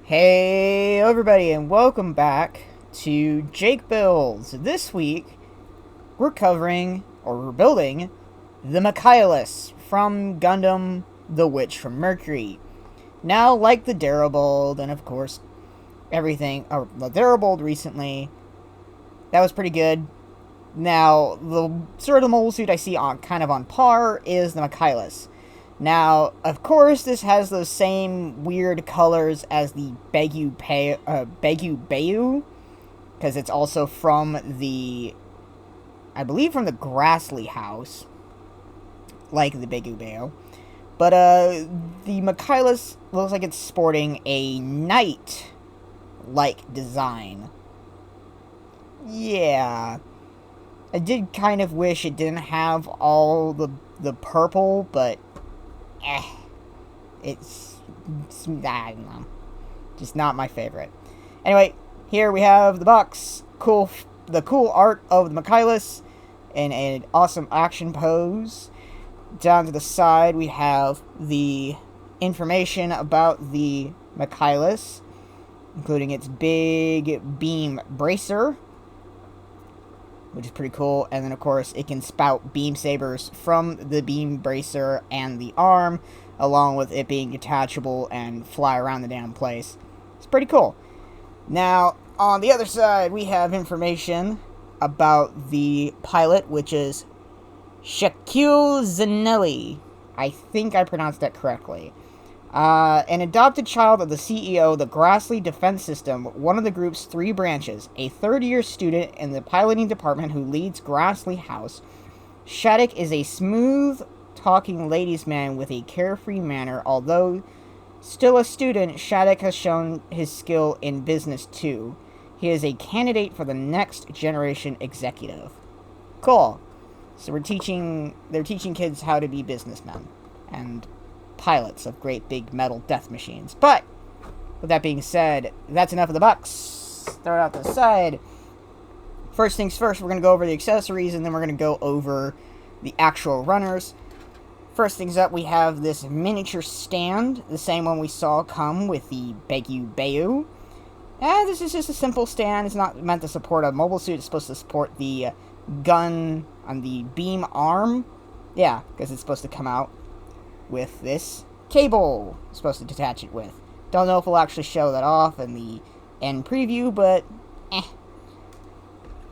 Hey everybody, and welcome back to Jake Builds. This week we're building the Michaelis from Gundam The Witch from Mercury. Now, like the Darabold and of course everything, the Darabold recently, that was pretty good. Now, the sort of the mobile suit I see on kind of on par is the Michaelis. Now, of course, this has those same weird colors as the Begu Bayu, because it's also from the, I believe from the Grassley house, like the Begu Bayu. But, the Michaelis looks like it's sporting a knight-like design. Yeah. I did kind of wish it didn't have all the purple, but it's I don't know, just not my favorite. Anyway, here we have the box. The cool art of the Michaelis in an awesome action pose. Down to the side, we have the information about the Michaelis, including its big beam bracer, which is pretty cool. And then, of course, it can spout beam sabers from the beam bracer and the arm, along with it being detachable and fly around the damn place. It's pretty cool. Now, on the other side, we have information about the pilot, which is Shaquille Zanelli. I think I pronounced that correctly. An adopted child of the CEO of the Grassley Defense System, one of the group's three branches, a third-year student in the piloting department who leads Grassley House. Shattuck is a smooth-talking ladies' man with a carefree manner. Although still a student, Shattuck has shown his skill in business too. He is a candidate for the next generation executive. Cool. So they're teaching kids how to be businessmen and pilots of great big metal death machines. But with that being said, that's enough of the box. Throw it out to the side. First things first, we're going to go over the accessories, and then we're going to go over the actual runners. First things up, we have this miniature stand, the same one we saw come with the Begu Bayu. This is just a simple stand. It's not meant to support a mobile suit. It's supposed to support the gun on the beam arm. Yeah, because it's supposed to come out with this cable it's supposed to detach it with. Don't know if we'll actually show that off in the end preview, but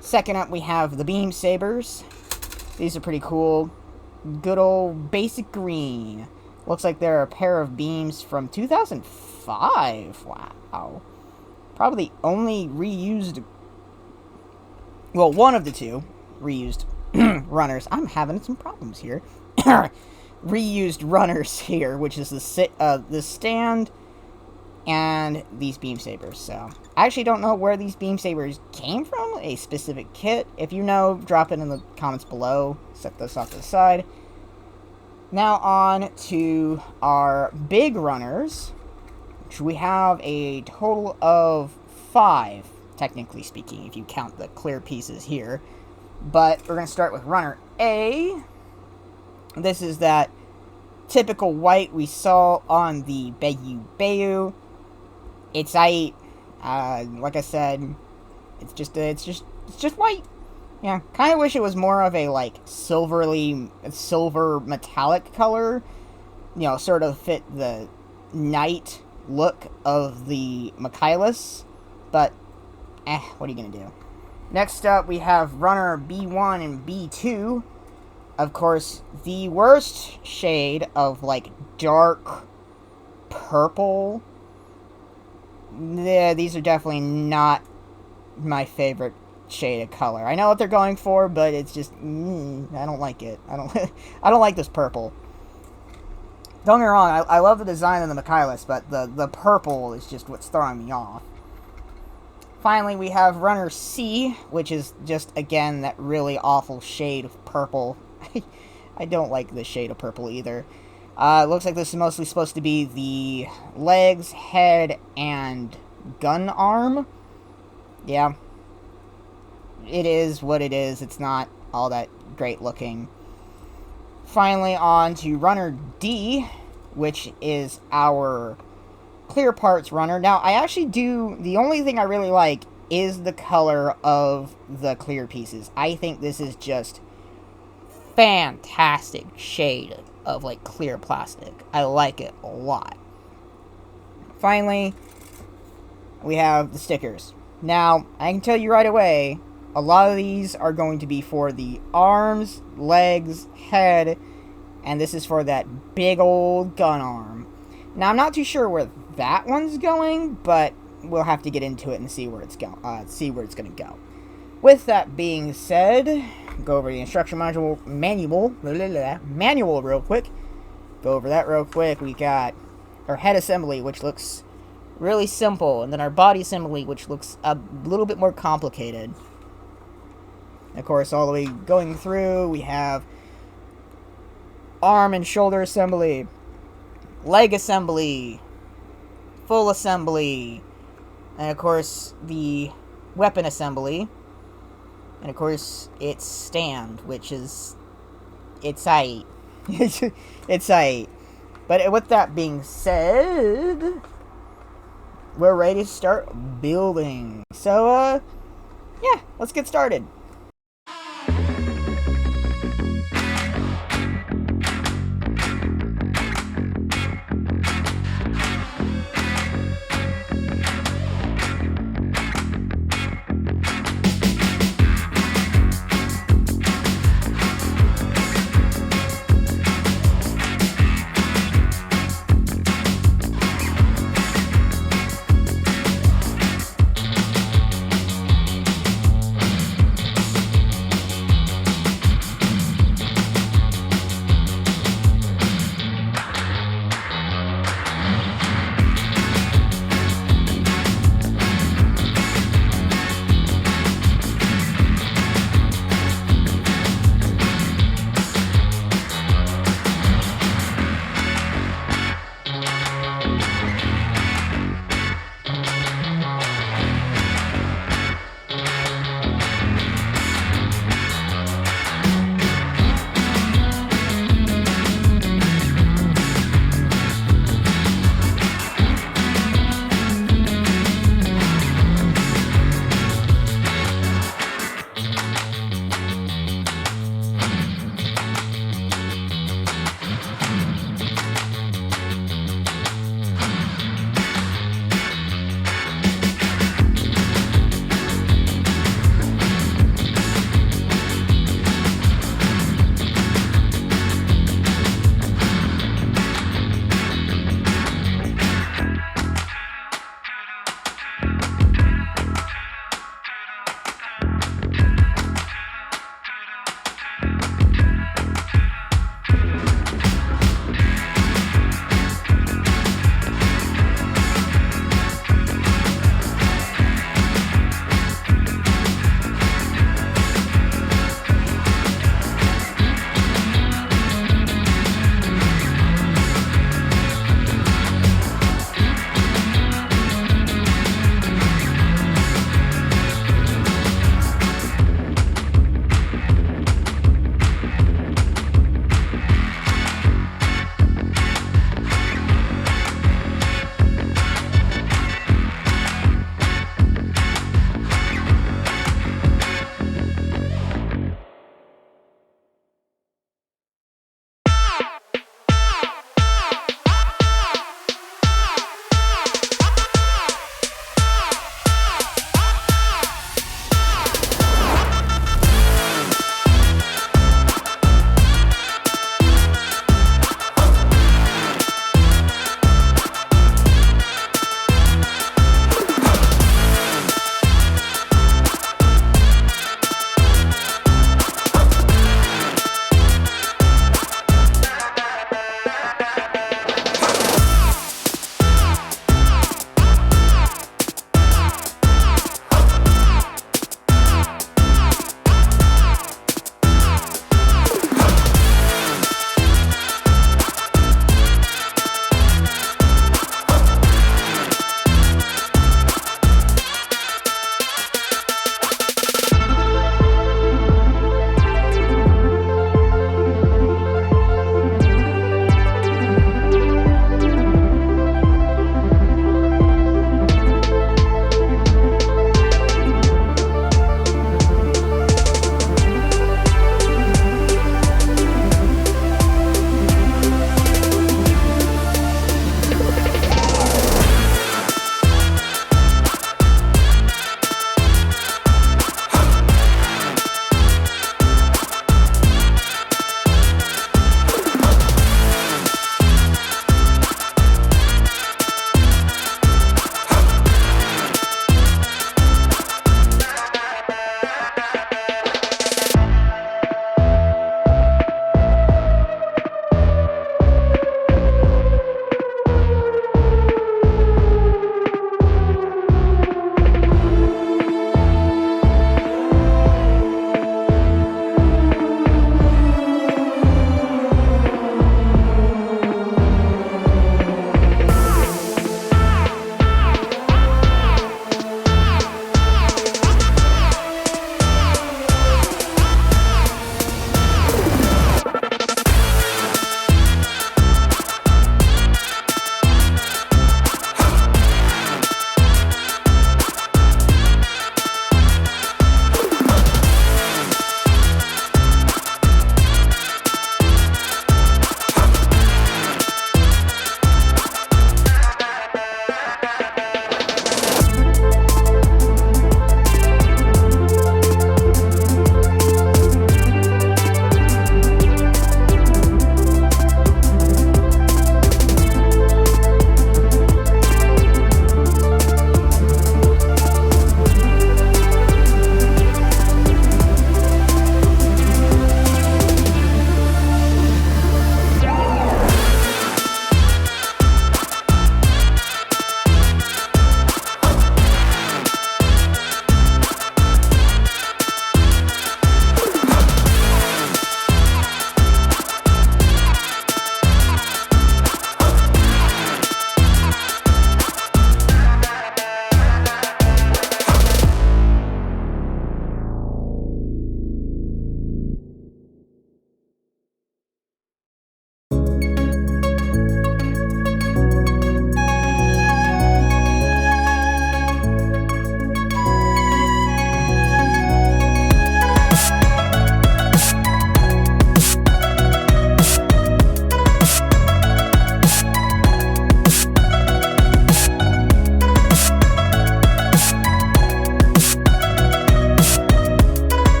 Second up, we have the beam sabers. These are pretty cool. Good old basic green. Looks like they're a pair of beams from 2005. Wow. Probably only reused, well, one of the two reused runners. I'm having some problems here. Reused runners here, which is the stand and these beam sabers. So I actually don't know where these beam sabers came from, a specific kit. If you know, drop it in the comments below. Set this off to the side. Now on to our big runners, which we have a total of 5, technically speaking, if you count the clear pieces here. But we're going to start with runner A. This is that typical white we saw on the Begu Bayu. It's like I said, it's just white. Yeah, kind of wish it was more of a like silver metallic color. You know, sort of fit the knight look of the Michaelis. But what are you gonna do? Next up, we have runner B1 and B2. Of course, the worst shade of, like, dark purple. Yeah, these are definitely not my favorite shade of color. I know what they're going for, but it's just, I don't like it. I don't like this purple. Don't get me wrong, I love the design of the Michaelis, but the purple is just what's throwing me off. Finally, we have runner C, which is just, again, that really awful shade of purple. I don't like this shade of purple either. It looks like this is mostly supposed to be the legs, head, and gun arm. Yeah. It is what it is. It's not all that great looking. Finally, on to runner D, which is our clear parts runner. Now, I actually do... The only thing I really like is the color of the clear pieces. I think this is just fantastic shade of, like, clear plastic. I like it a lot. Finally, we have the stickers. Now, I can tell you right away, a lot of these are going to be for the arms, legs, head, and this is for that big old gun arm. Now, I'm not too sure where that one's going, but we'll have to get into it and see where it's going to go. With that being said, go over the instruction manual real quick. Go over that real quick. We got our head assembly, which looks really simple, and then our body assembly, which looks a little bit more complicated. Of course, all the way going through, we have arm and shoulder assembly, leg assembly, full assembly, and of course the weapon assembly, and of course its stand, which is, it's aight. It's aight. But with that being said, we're ready to start building. So, yeah, let's get started.